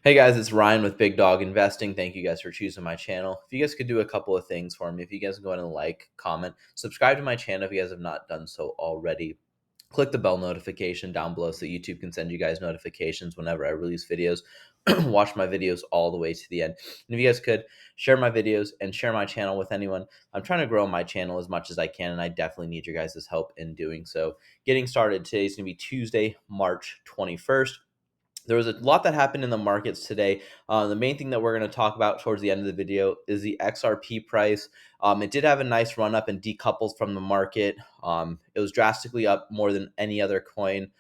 Hey guys, it's Ryan with Big Dog Investing. Thank you guys for choosing my channel. If you guys could do a couple of things for me, if you guys go ahead and like, comment, subscribe to my channel if you guys have not done so already. Click the bell notification down below so YouTube can send you guys notifications whenever I release videos. Watch my videos all the way to the end. And if you guys could share my videos and share my channel with anyone, I'm trying to grow my channel as much as I can, and I definitely need your guys' help in doing so. Getting started, today's going to be Tuesday, March 21st. There was a lot that happened in the markets today. The main thing that we're going to talk about towards the end of the video is the XRP price. It did have a nice run up and decoupled from the market. It was drastically up more than any other coin.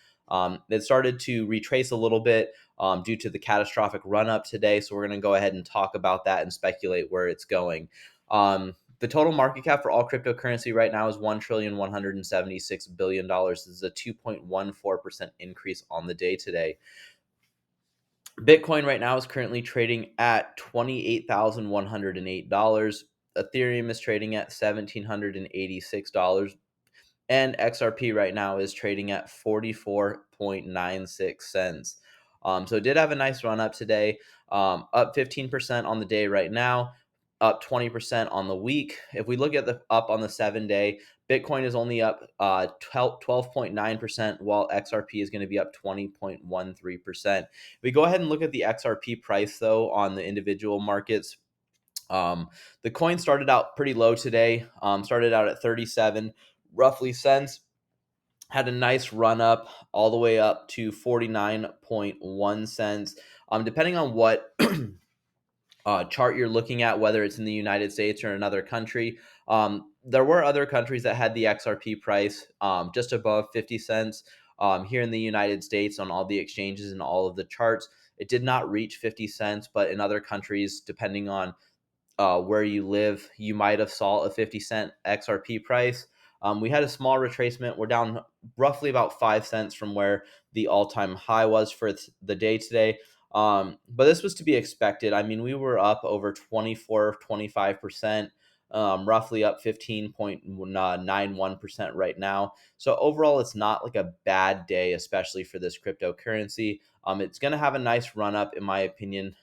It started to retrace a little bit due to the catastrophic run up today. So we're going to go ahead and talk about that and speculate where it's going. The total market cap for all cryptocurrency right now is $1,176,000,000,000. This is a 2.14% increase on the day today. Bitcoin right now is currently trading at $28,108. Ethereum is trading at $1,786. And XRP right now is trading at 44.96 cents. So it did have a nice run up today, up 15% on the day right now, up 20% on the week. If we look at the up on the 7 day, Bitcoin is only up 12.9%, while XRP is going to be up 20.13%. We go ahead and look at the XRP price, though, on the individual markets. The coin started out pretty low today, started out at 37 roughly cents, had a nice run up all the way up to 49.1 cents. Depending on what chart you're looking at, whether it's in the United States or another country, there were other countries that had the XRP price just above 50 cents. Here in the United States, on all the exchanges and all of the charts, it did not reach 50 cents, but in other countries, depending on where you live, you might have saw a 50-cent XRP price. We had a small retracement. We're down roughly about 5 cents from where the all-time high was for the day today. But this was to be expected. I mean, we were up over 25%, roughly up 15.91% right now. So overall, it's not like a bad day, especially for this cryptocurrency. It's going to have a nice run up, in my opinion,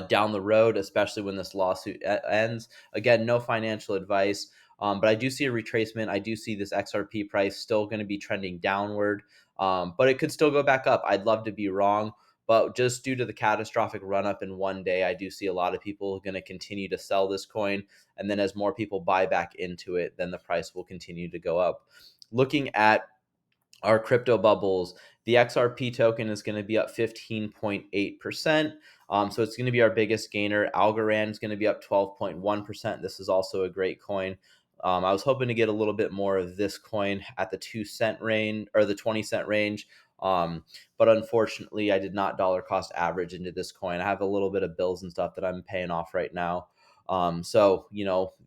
down the road, especially when this lawsuit ends. Again, no financial advice, but I do see a retracement. I do see this XRP price still going to be trending downward, but it could still go back up. I'd love to be wrong, but just due to the catastrophic run up in one day, I do see a lot of people going to continue to sell this coin. And then as more people buy back into it, then the price will continue to go up. Looking at our crypto bubbles, the XRP token is going to be up 15.8%. So it's going to be our biggest gainer. Algorand is going to be up 12.1%. This is also a great coin. I was hoping to get a little bit more of this coin at the 2 cent range or the 20-cent range. But unfortunately, I did not dollar cost average into this coin. I have a little bit of bills and stuff that I'm paying off right now. So,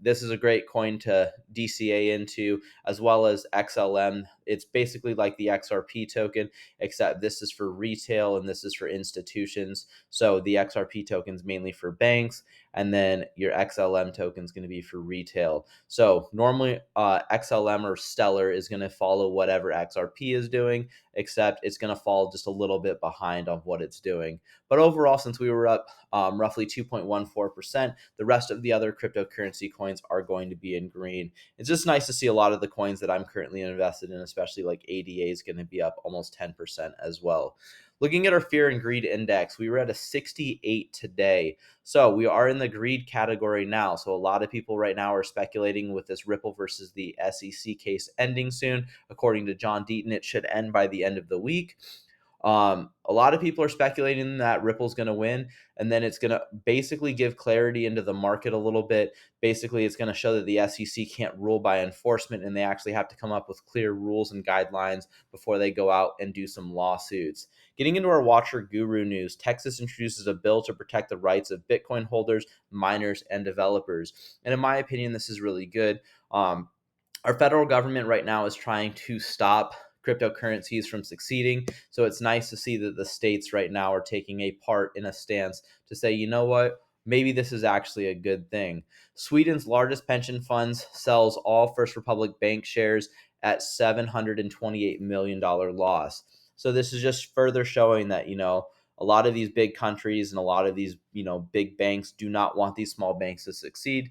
this is a great coin to DCA into, as well as XLM. It's basically like the XRP token, except this is for retail and this is for institutions. So the XRP token is mainly for banks, and then your XLM token is going to be for retail. So normally XLM or Stellar is going to follow whatever XRP is doing, except it's going to fall just a little bit behind on what it's doing. But overall, since we were up roughly 2.14%, the rest of the other cryptocurrency coins are going to be in green. It's just nice to see a lot of the coins that I'm currently invested in, especially like ADA, is going to be up almost 10% as well. Looking at our fear and greed index, we were at a 68 today. So we are in the greed category now. So a lot of people right now are speculating with this Ripple versus the SEC case ending soon. According to John Deaton, it should end by the end of the week. A lot of people are speculating that Ripple's going to win, and then it's going to basically give clarity into the market a little bit. Basically, it's going to show that the SEC can't rule by enforcement, and they actually have to come up with clear rules and guidelines before they go out and do some lawsuits. Getting into our Watcher Guru news, Texas introduces a bill to protect the rights of Bitcoin holders, miners, and developers. And in my opinion, this is really good. Our federal government right now is trying to stop cryptocurrencies from succeeding. So it's nice to see that the states right now are taking a part in a stance to say, you know what, maybe this is actually a good thing. Sweden's largest pension funds sells all First Republic Bank shares at $728 million loss. So this is just further showing that, A lot of these big countries and a lot of these, big banks do not want these small banks to succeed.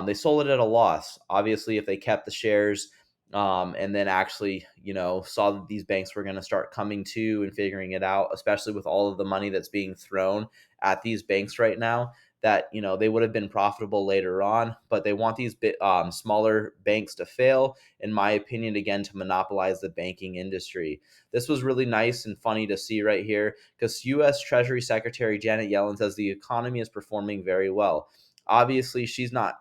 They sold it at a loss. Obviously, if they kept the shares, and then actually, saw that these banks were going to start coming to and figuring it out, especially with all of the money that's being thrown at these banks right now, that they would have been profitable later on. But they want these smaller banks to fail, in my opinion, again, to monopolize the banking industry. This was really nice and funny to see right here, because U.S. Treasury Secretary Janet Yellen says the economy is performing very well. Obviously, she's not,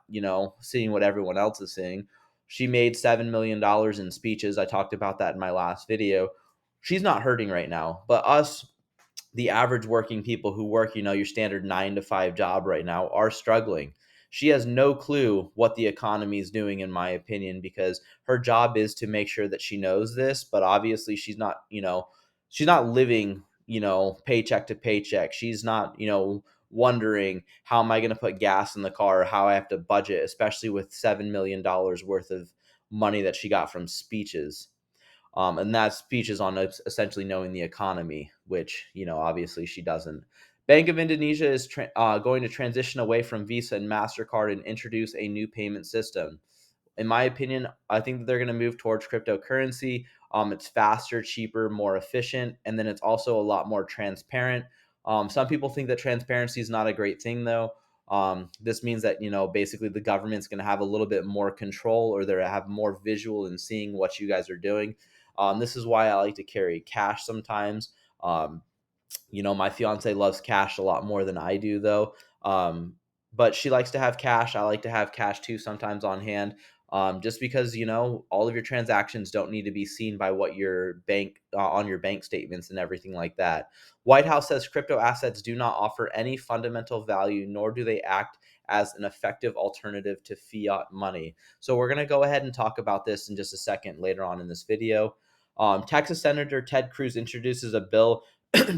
seeing what everyone else is seeing. She made $7 million in speeches. I talked about that in my last video. She's not hurting right now, but us, the average working people who work, your standard 9 to 5 job right now, are struggling. She has no clue what the economy is doing, in my opinion, because her job is to make sure that she knows this. But obviously, she's not living, paycheck to paycheck. She's not, wondering, how am I going to put gas in the car, or how I have to budget, especially with $7 million worth of money that she got from speeches. And that speech is on essentially knowing the economy, which, obviously she doesn't. Bank of Indonesia is going to transition away from Visa and MasterCard and introduce a new payment system. In my opinion, I think that they're going to move towards cryptocurrency. It's faster, cheaper, more efficient, and then it's also a lot more transparent. Some people think that transparency is not a great thing, though. This means that, basically the government's going to have a little bit more control, or they have more visual in seeing what you guys are doing. This is why I like to carry cash sometimes. Um, my fiance loves cash a lot more than I do, though. But she likes to have cash. I like to have cash too, sometimes on hand. Just because, all of your transactions don't need to be seen by what your bank on your bank statements and everything like that. White House says crypto assets do not offer any fundamental value, nor do they act as an effective alternative to fiat money. So we're going to go ahead and talk about this in just a second later on in this video. Texas Senator Ted Cruz introduces a bill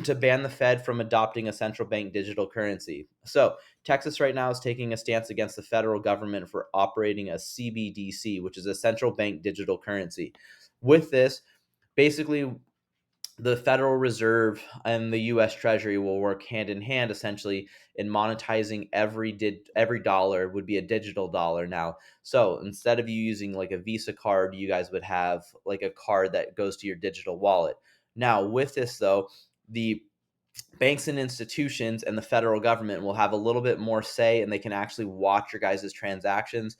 to ban the Fed from adopting a central bank digital currency. So, Texas right now is taking a stance against the federal government for operating a CBDC, which is a central bank digital currency. With this, basically, the Federal Reserve and the U.S. Treasury will work hand in hand, essentially, in monetizing every dollar would be a digital dollar now. So instead of you using like a Visa card, you guys would have like a card that goes to your digital wallet. Now, with this though, the banks and institutions and the federal government will have a little bit more say, and they can actually watch your guys' transactions,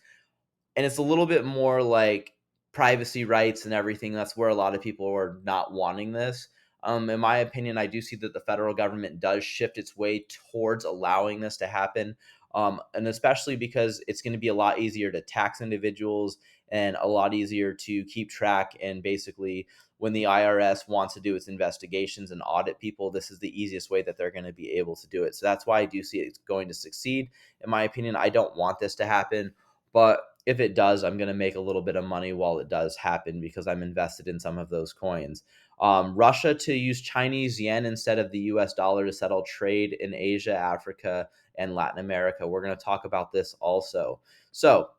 and it's a little bit more like privacy rights and everything. That's where a lot of people are not wanting this. In my opinion, I do see that the federal government does shift its way towards allowing this to happen. And especially because it's going to be a lot easier to tax individuals and a lot easier to keep track. And basically, when the IRS wants to do its investigations and audit people, this is the easiest way that they're going to be able to do it. So that's why I do see it's going to succeed. In my opinion, I don't want this to happen. But if it does, I'm going to make a little bit of money while it does happen, because I'm invested in some of those coins. Russia to use Chinese yen instead of the US dollar to settle trade in Asia, Africa, and Latin America. We're going to talk about this also. So,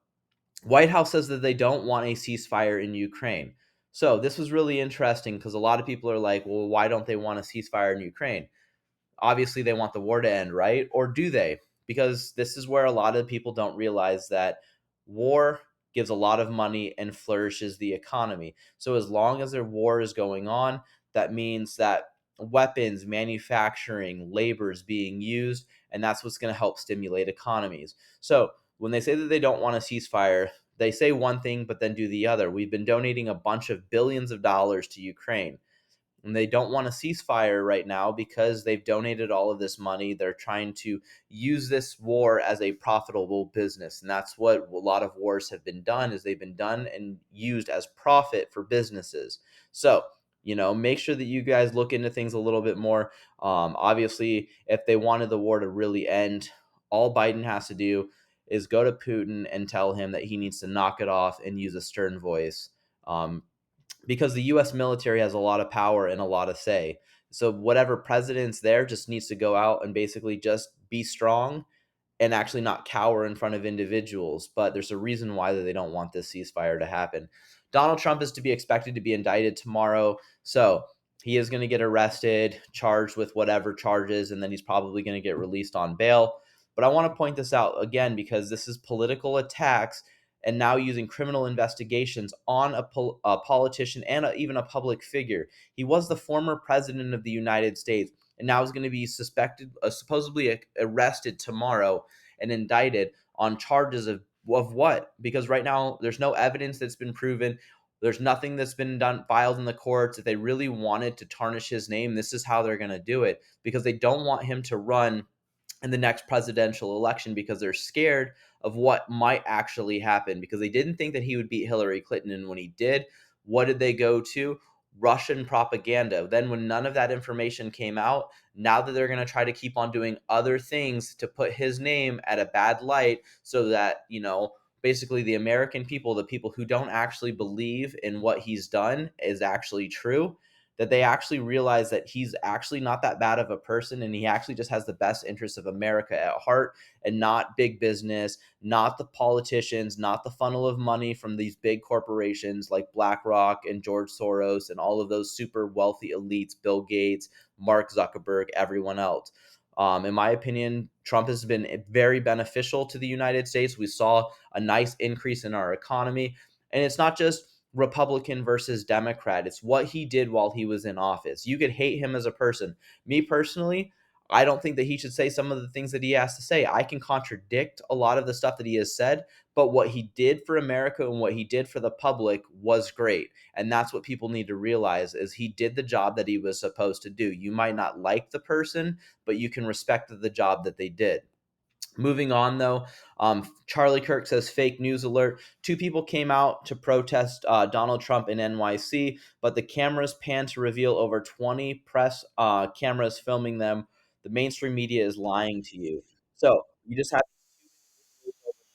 White House says that they don't want a ceasefire in Ukraine. So, this was really interesting because a lot of people are like, well, why don't they want a ceasefire in Ukraine? Obviously they want the war to end, right? Or do they? Because this is where a lot of people don't realize that war gives a lot of money and flourishes the economy. So as long as their war is going on, that means that weapons, manufacturing, labor is being used, and that's what's going to help stimulate economies. So when they say that they don't want a ceasefire, they say one thing but then do the other. We've been donating a bunch of billions of dollars to Ukraine, and they don't want a ceasefire right now because they've donated all of this money. They're trying to use this war as a profitable business, and that's what a lot of wars have been done, is they've been done and used as profit for businesses. So make sure that you guys look into things a little bit more. Obviously, if they wanted the war to really end, all Biden has to do is go to Putin and tell him that he needs to knock it off and use a stern voice. Because the US military has a lot of power and a lot of say. So whatever president's there just needs to go out and basically just be strong and actually not cower in front of individuals. But there's a reason why they don't want this ceasefire to happen. Donald Trump is to be expected to be indicted tomorrow. So he is going to get arrested, charged with whatever charges, and then he's probably going to get released on bail. But I want to point this out again because this is political attacks and now using criminal investigations on a politician and even a public figure. He was the former president of the United States and now is going to be suspected, supposedly arrested tomorrow and indicted on charges of what? Because right now there's no evidence that's been proven. There's nothing that's been done filed in the courts. If they really wanted to tarnish his name, this is how they're going to do it because they don't want him to run in the next presidential election because they're scared of what might actually happen because they didn't think that he would beat Hillary Clinton. And when he did, what did they go to? Russian propaganda. Then, when none of that information came out, now that they're going to try to keep on doing other things to put his name at a bad light so that, basically the American people, the people who don't actually believe in what he's done is actually true, that they actually realize that he's actually not that bad of a person and he actually just has the best interests of America at heart and not big business, not the politicians, not the funnel of money from these big corporations like BlackRock and George Soros and all of those super wealthy elites, Bill Gates, Mark Zuckerberg, everyone else. In my opinion, Trump has been very beneficial to the United States. We saw a nice increase in our economy. And it's not just Republican versus Democrat. It's what he did while he was in office. You could hate him as a person. Me personally, I don't think that he should say some of the things that he has to say. I can contradict a lot of the stuff that he has said, but what he did for America and what he did for the public was great. And that's what people need to realize is he did the job that he was supposed to do. You might not like the person, but you can respect the job that they did. Moving on, though, Charlie Kirk says fake news alert. Two people came out to protest Donald Trump in NYC, but the cameras panned to reveal over 20 press cameras filming them. The mainstream media is lying to you. So you just have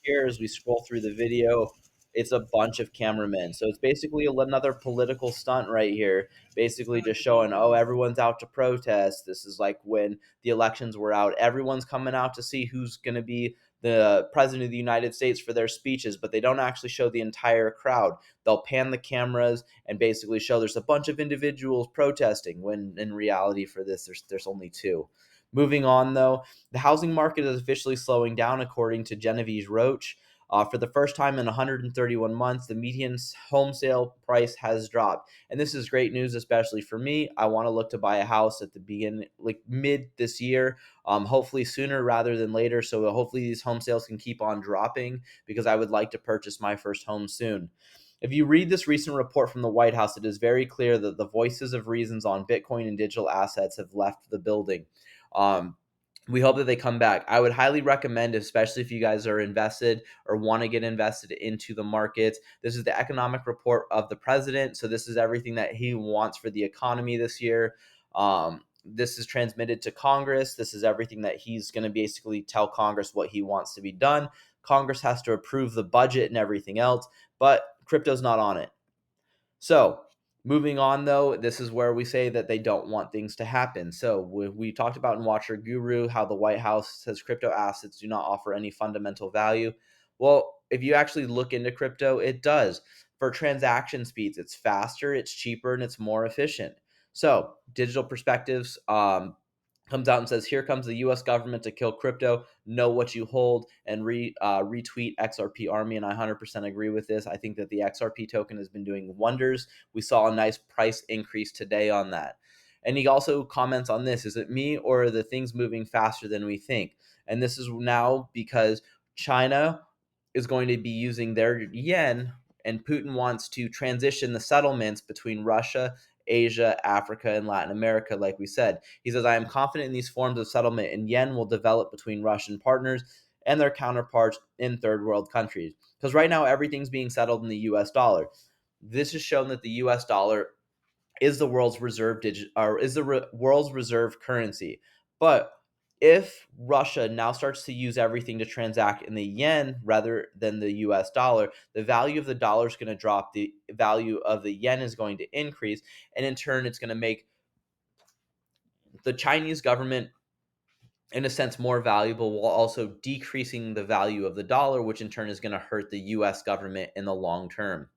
here as we scroll through the video, it's a bunch of cameramen. So it's basically another political stunt right here. Basically, just showing, oh, everyone's out to protest. This is like when the elections were out. Everyone's coming out to see who's going to be the president of the United States for their speeches, but they don't actually show the entire crowd. They'll pan the cameras and basically show there's a bunch of individuals protesting when in reality for this, there's only two. Moving on, though, the housing market is officially slowing down, according to Genevieve Roach. For the first time in 131 months, the median home sale price has dropped. And this is great news, especially for me. I want to look to buy a house at the beginning, like mid this year, hopefully sooner rather than later. So hopefully these home sales can keep on dropping because I would like to purchase my first home soon. If you read this recent report from the White House, it is very clear that the voices of reasons on Bitcoin and digital assets have left the building. Um, we hope that they come back. I would highly recommend, especially if you guys are invested or want to get invested into the markets. This is the economic report of the president. So this is everything that he wants for the economy this year. This is transmitted to Congress. This is everything that he's going to basically tell Congress what he wants to be done. Congress has to approve the budget and everything else, but crypto's not on it. So, moving on, though, this is where we say that they don't want things to happen. So, we talked about in Watcher Guru how the White House says crypto assets do not offer any fundamental value. Well, if you actually look into crypto, it does. For transaction speeds, it's faster, it's cheaper, and it's more efficient. So, Digital Perspectives comes out and says, "Here comes the U.S. government to kill crypto. Know what you hold," and retweet XRP Army. And I 100% agree with this. I think that the XRP token has been doing wonders. We saw a nice price increase today on that. And he also comments on this: "Is it me or are the things moving faster than we think?" And this is now because China is going to be using their yen, and Putin wants to transition the settlements between Russia, Asia, Africa, and Latin America, like we said. He says, "I am confident in these forms of settlement, and yen will develop between Russian partners and their counterparts in third world countries." Because right now, everything's being settled in the US dollar. This has shown that the US dollar is the world's reserve world's reserve currency. But if Russia now starts to use everything to transact in the yen rather than the US dollar, the value of the dollar is going to drop, the value of the yen is going to increase, and in turn it's going to make the Chinese government in a sense more valuable while also decreasing the value of the dollar, which in turn is going to hurt the US government in the long term.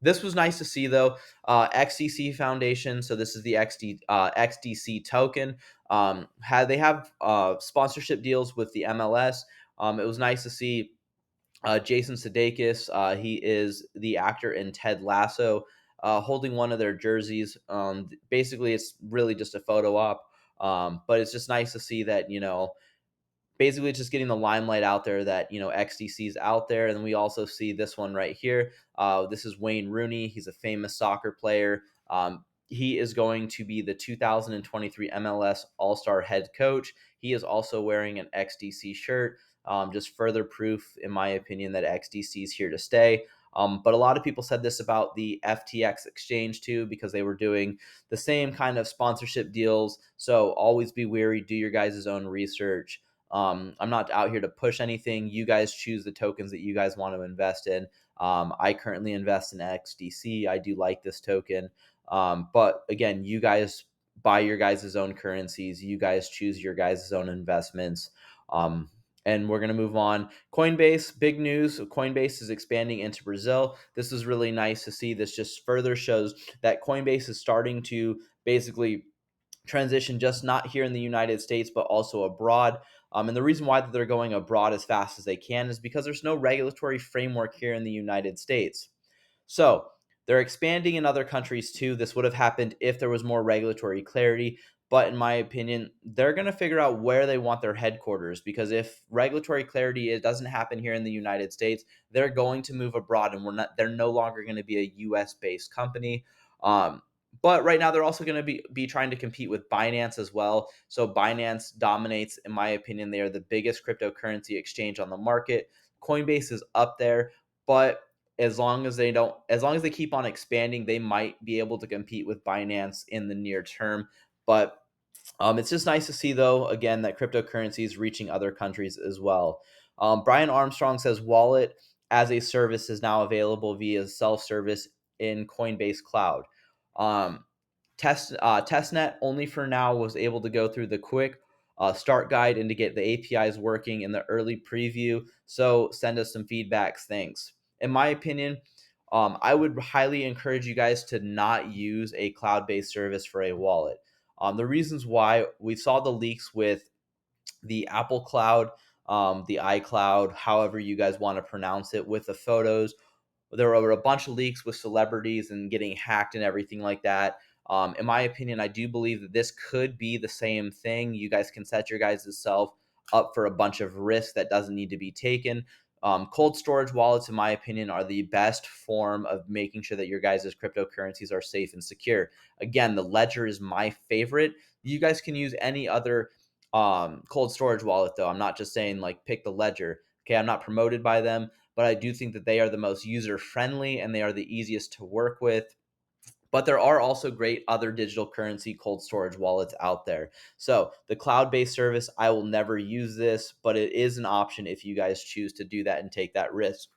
This was nice to see though. XDC Foundation, so this is the XDC token. They have sponsorship deals with the MLS. It was nice to see Jason Sudeikis. He is the actor in Ted Lasso, holding one of their jerseys. Basically, it's really just a photo op, but it's just nice to see that basically just getting the limelight out there that XDC is out there. And then we also see this one right here. This is Wayne Rooney. He's a famous soccer player. He is going to be the 2023 MLS All-Star head coach. He is also wearing an XDC shirt. Just further proof, in my opinion, that XDC is here to stay. But a lot of people said this about the FTX exchange too, because they were doing the same kind of sponsorship deals. So always be wary, do your guys' own research. I'm not out here to push anything. You guys choose the tokens that you guys want to invest in. I currently invest in XDC. I do like this token. But again, you guys buy your guys' own currencies. You guys choose your guys' own investments. And we're going to move on. Coinbase, big news. Coinbase is expanding into Brazil. This is really nice to see. This just further shows that Coinbase is starting to basically transition just not here in the United States, but also abroad. And the reason why that they're going abroad as fast as they can is because there's no regulatory framework here in the United States. So they're expanding in other countries too. This would have happened if there was more regulatory clarity. But in my opinion, they're going to figure out where they want their headquarters, because if regulatory clarity it doesn't happen here in the United States, they're going to move abroad, and they're no longer going to be a US based company. But right now they're also going to be trying to compete with Binance as well. So Binance dominates, in my opinion. They are the biggest cryptocurrency exchange on the market. Coinbase is up there, but as long as they keep on expanding, they might be able to compete with Binance in the near term. But it's just nice to see, though, again, that cryptocurrency is reaching other countries as well. Brian Armstrong says wallet as a service is now available via self-service in Coinbase Cloud. Um, Testnet only for now was able to go through the quick start guide and to get the APIs working in the early preview. So send us some feedbacks. Thanks. In my opinion, I would highly encourage you guys to not use a cloud-based service for a wallet. The reasons why: we saw the leaks with the Apple Cloud, the iCloud, however you guys want to pronounce it, with the photos. There were a bunch of leaks with celebrities and getting hacked and everything like that. In my opinion, I do believe that this could be the same thing. You guys can set your guys' self up for a bunch of risk that doesn't need to be taken. Cold storage wallets, in my opinion, are the best form of making sure that your guys' cryptocurrencies are safe and secure. Again, the Ledger is my favorite. You guys can use any other cold storage wallet, though. I'm not just saying like pick the Ledger. Okay, I'm not promoted by them, but I do think that they are the most user friendly and they are the easiest to work with. But there are also great other digital currency cold storage wallets out there. So the cloud-based service, I will never use this, but it is an option if you guys choose to do that and take that risk.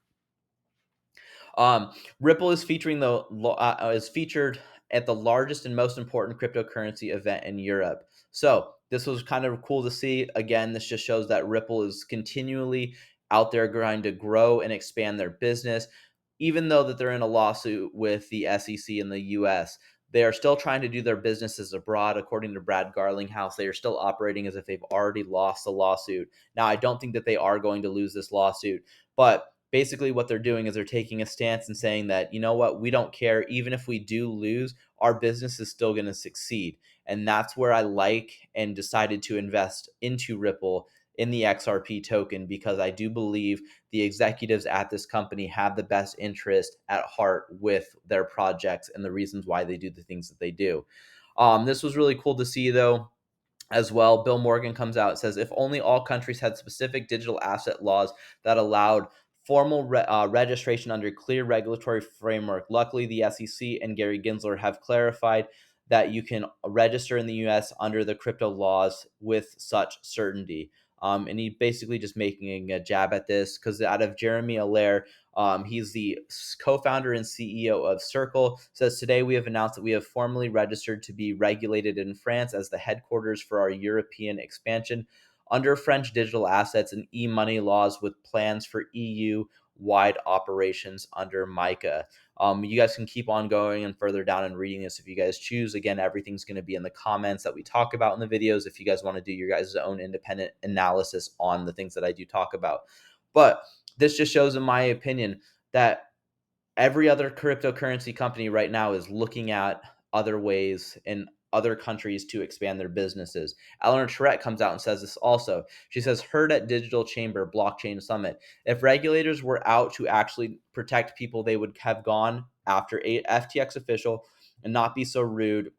Ripple is is featured at the largest and most important cryptocurrency event in Europe. So this was kind of cool to see. Again, this just shows that Ripple is continually out there trying to grow and expand their business, even though that they're in a lawsuit with the SEC in the U.S. They are still trying to do their businesses abroad. According to Brad Garlinghouse, they are still operating as if they've already lost the lawsuit. Now, I don't think that they are going to lose this lawsuit, but basically what they're doing is they're taking a stance and saying that, you know what, we don't care. Even if we do lose, our business is still going to succeed. And that's where I like and decided to invest into Ripple in the XRP token, because I do believe the executives at this company have the best interest at heart with their projects and the reasons why they do the things that they do. This was really cool to see, though, as well. Bill Morgan comes out and says, if only all countries had specific digital asset laws that allowed formal registration under clear regulatory framework. Luckily, the SEC and Gary Gensler have clarified that you can register in the US under the crypto laws with such certainty. And he basically just making a jab at this because out of Jeremy Allaire, he's the co-founder and CEO of Circle, says, today we have announced that we have formally registered to be regulated in France as the headquarters for our European expansion under French digital assets and e-money laws, with plans for EU wide operations under MICA. You guys can keep on going and further down and reading this if you guys choose. Again, everything's going to be in the comments that we talk about in the videos if you guys want to do your guys' own independent analysis on the things that I do talk about. But this just shows, in my opinion, that every other cryptocurrency company right now is looking at other ways in other countries to expand their businesses. Eleanor Tourette comes out and says this also. She says, heard at Digital Chamber Blockchain Summit, if regulators were out to actually protect people, they would have gone after a FTX official and not be so rude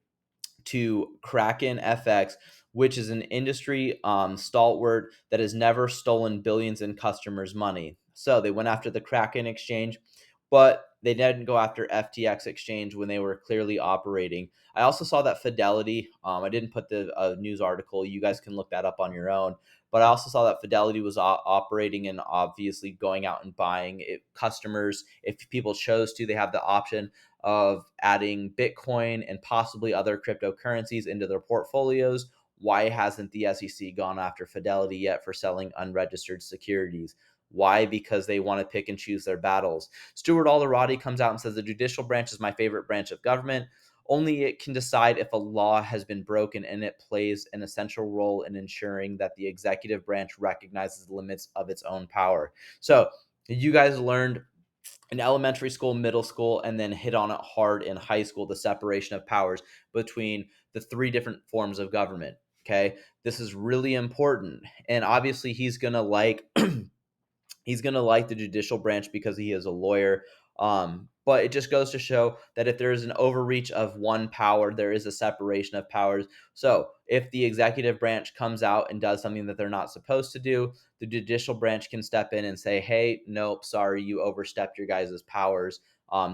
to Kraken FX, which is an industry stalwart that has never stolen billions in customers' money. So they went after the Kraken exchange, but they didn't go after FTX exchange when they were clearly operating. I also saw that Fidelity, I didn't put the news article, you guys can look that up on your own, but I also saw that Fidelity was operating and obviously going out and buying it, customers. If people chose to, they have the option of adding Bitcoin and possibly other cryptocurrencies into their portfolios. Why hasn't the SEC gone after Fidelity yet for selling unregistered securities? Why? Because they want to pick and choose their battles. Stuart Alderati comes out and says the judicial branch is my favorite branch of government. Only it can decide if a law has been broken, and it plays an essential role in ensuring that the executive branch recognizes the limits of its own power. So you guys learned in elementary school, middle school, and then hit on it hard in high school, the separation of powers between the three different forms of government. Okay. This is really important. And obviously, he's going to like he's going to like the judicial branch because he is a lawyer. But it just goes to show that if there is an overreach of one power, there is a separation of powers. So if the executive branch comes out and does something that they're not supposed to do, the judicial branch can step in and say, hey, nope, sorry, you overstepped your guys' powers.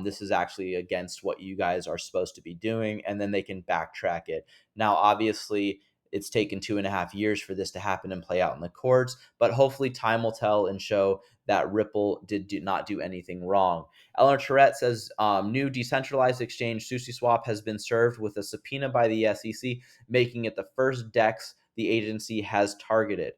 This is actually against what you guys are supposed to be doing. And then they can backtrack it. Now, obviously, it's taken 2.5 years for this to happen and play out in the courts, but hopefully time will tell and show that Ripple did not do anything wrong. Eleanor Tourette says new decentralized exchange SushiSwap has been served with a subpoena by the SEC, making it the first DEX the agency has targeted.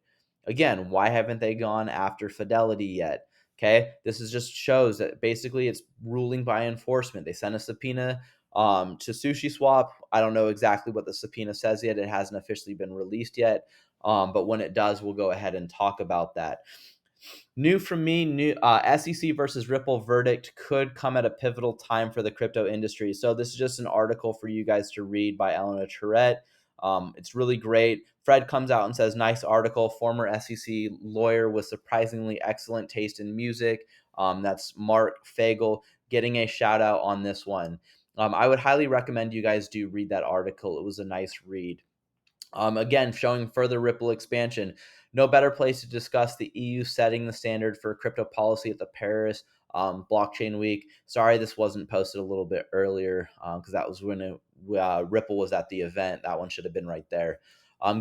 Again, why haven't they gone after Fidelity yet? Okay, this is just shows that basically it's ruling by enforcement. They sent a subpoena to SushiSwap. I don't know exactly what the subpoena says yet. It hasn't officially been released yet. But when it does, we'll go ahead and talk about that. New from me, new SEC versus Ripple verdict could come at a pivotal time for the crypto industry. So this is just an article for you guys to read by Eleanor Tourette. It's really great. Fred comes out and says, nice article. Former SEC lawyer with surprisingly excellent taste in music. That's Mark Fagel getting a shout out on this one. I would highly recommend you guys do read that article. It was a nice read. Again, showing further Ripple expansion. No better place to discuss the EU setting the standard for crypto policy at the Paris Blockchain Week. Sorry, this wasn't posted a little bit earlier because that was when Ripple was at the event. That one should have been right there.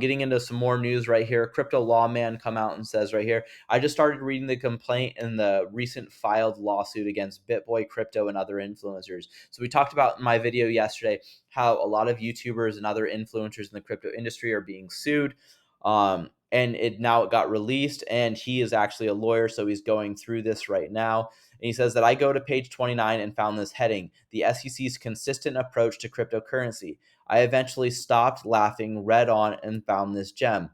Getting into some more news right here. Crypto Lawman come out and says right here, I just started reading the complaint in the recent filed lawsuit against BitBoy Crypto and other influencers. So we talked about in my video yesterday how a lot of YouTubers and other influencers in the crypto industry are being sued. And it got released, and he is actually a lawyer, so he's going through this right now. And he says that I go to page 29 and found this heading, the SEC's consistent approach to cryptocurrency. I eventually stopped laughing, read on, and found this gem.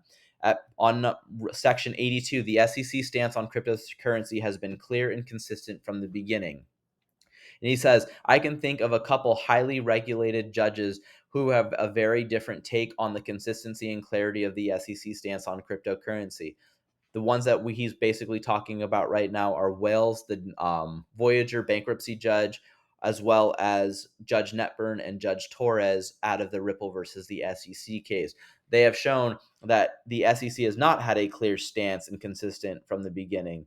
On section 82, the SEC stance on cryptocurrency has been clear and consistent from the beginning. And he says, I can think of a couple highly regulated judges who have a very different take on the consistency and clarity of the SEC stance on cryptocurrency. The ones that he's basically talking about right now are Wales, the Voyager bankruptcy judge, as well as Judge Netburn and Judge Torres out of the Ripple versus the SEC case. They have shown that the SEC has not had a clear stance and consistent from the beginning.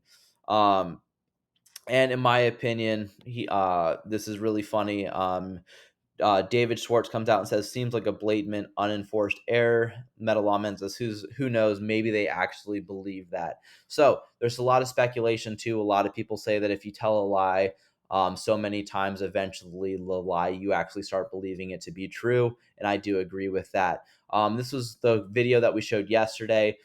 And in my opinion, this is really funny. David Schwartz comes out and says, seems like a blatant, unenforced error. Meta Lawman says, who knows? Maybe they actually believe that. So there's a lot of speculation, too. A lot of people say that if you tell a lie so many times, eventually the lie, you actually start believing it to be true. And I do agree with that. This was the video that we showed yesterday.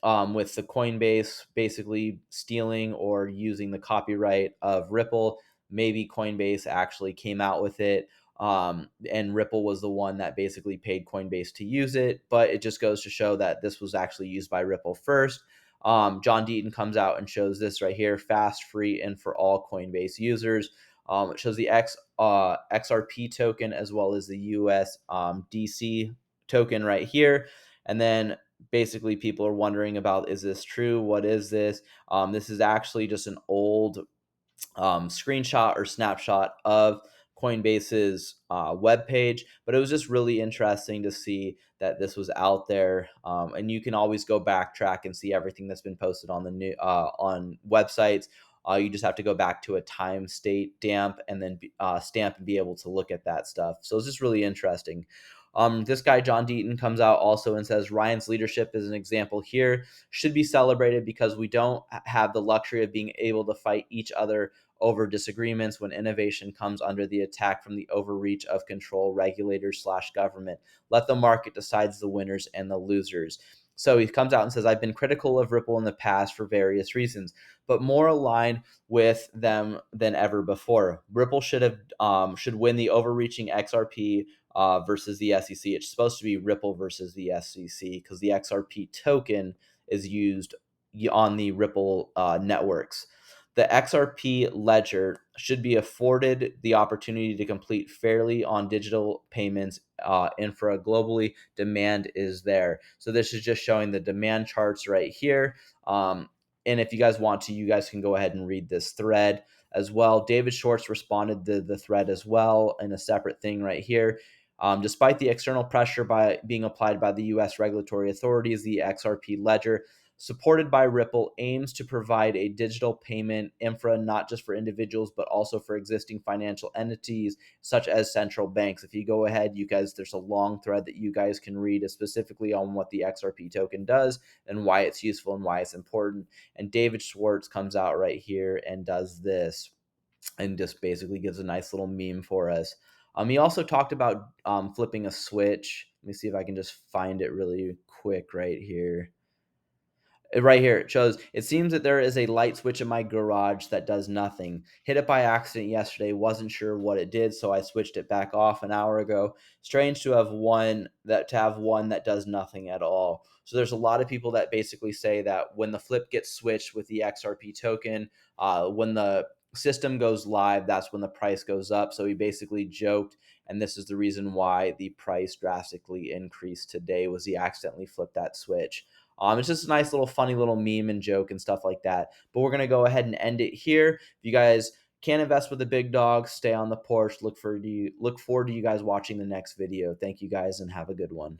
with the Coinbase basically stealing or using the copyright of Ripple. Maybe Coinbase actually came out with it, and Ripple was the one that basically paid Coinbase to use it. But it just goes to show that this was actually used by Ripple first. John Deaton comes out and shows this right here: fast, free, and for all Coinbase users. It shows the XRP token as well as the USDC token right here. And then basically people are wondering about, is this true? What is this? This is actually just an old screenshot or snapshot of Coinbase's web page, but it was just really interesting to see that this was out there. And you can always go backtrack and see everything that's been posted on the new on websites. You just have to go back to a time state stamp and then stamp and be able to look at that stuff. So it's just really interesting. This guy, John Deaton, comes out also and says Ryan's leadership is an example here, should be celebrated because we don't have the luxury of being able to fight each other over disagreements when innovation comes under the attack from the overreach of control regulators slash government. Let the market decides the winners and the losers. So he comes out and says, I've been critical of Ripple in the past for various reasons, but more aligned with them than ever before. Ripple should win the overreaching XRP versus the SEC. It's supposed to be Ripple versus the SEC because the XRP token is used on the Ripple networks. The XRP ledger should be afforded the opportunity to complete fairly on digital payments infra globally. Demand is there. So this is just showing the demand charts right here. And if you guys want to, you guys can go ahead and read this thread as well. David Schwartz responded to the thread as well in a separate thing right here. Despite the external pressure being applied by the U.S. regulatory authorities, the XRP ledger, supported by Ripple, aims to provide a digital payment infra not just for individuals, but also for existing financial entities such as central banks. If you go ahead, you guys, there's a long thread that you guys can read specifically on what the XRP token does and why it's useful and why it's important. And David Schwartz comes out right here and does this and just basically gives a nice little meme for us. He also talked about flipping a switch. Let me see if I can just find it really quick right here. Right here, it shows, it seems that there is a light switch in my garage that does nothing. Hit it by accident yesterday, wasn't sure what it did, so I switched it back off an hour ago. Strange to have one that does nothing at all. So there's a lot of people that basically say that when the flip gets switched with the XRP token, when the system goes live, that's when the price goes up. So he basically joked, and this is the reason why the price drastically increased today, was he accidentally flipped that switch. It's just a nice little funny little meme and joke and stuff like that. But we're gonna go ahead and end it here. If you guys can invest with the big dogs, stay on the porch. Look forward to you guys watching the next video. Thank you guys and have a good one.